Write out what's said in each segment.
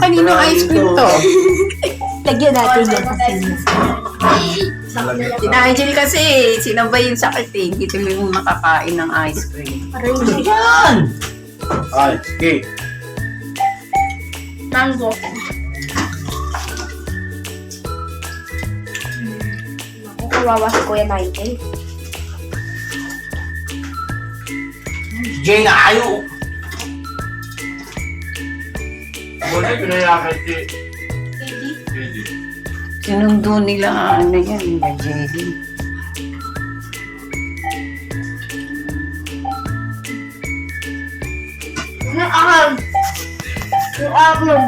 kaninong ice cream to? Lagyan natin yan kasi. Si Nigel kasi, sinabay yung sakit eh. Hindi tuloy yung makakain ng ice cream. Yan! Ay, okay. Mango. Ako kawawa si Kuya Nigel. Jay na kayo! Muna pinayakay si Eddie? Eddie. Sinundo nila ano yan, ba jelly? Yung aham. Yung aham.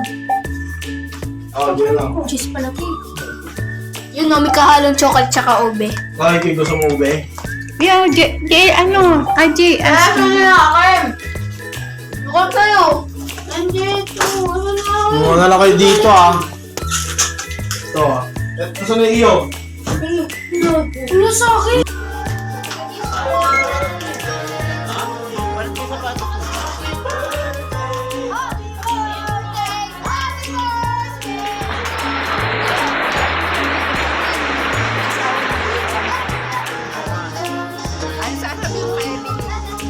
Oh, Jay lang. Cheese pala to eh. Yun no, may kahalong chocolate tsaka ube. Bakit kayo gusto mo ube? Yo, Jay, ano? Jay, akin! Bukod tayo! Nandito! Ano na? Muna lang kayo dito ah. Ito ah. Nasaan na iyo? Wala sa akin!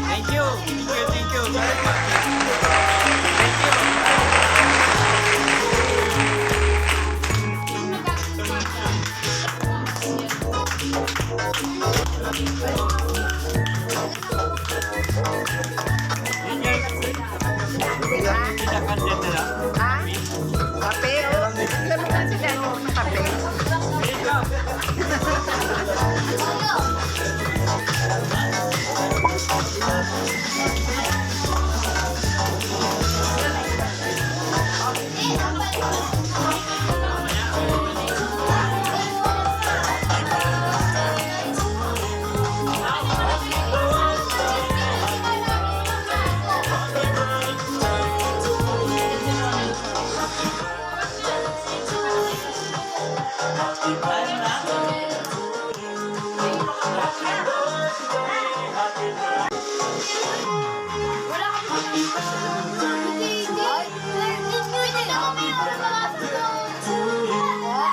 Thank you. Thank you. kape? Alam mo kasi dahil ako ng kape.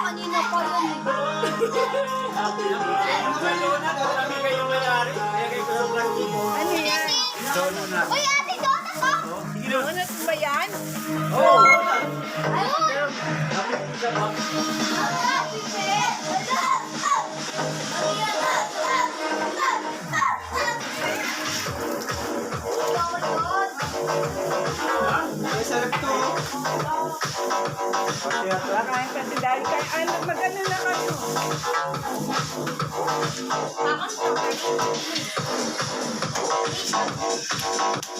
Kanina pa yun. Ano yan? Uy, ate, donut ako! Donut ba yan? Kakain kasi dahil kaya mag-ano na kayo. Bakit?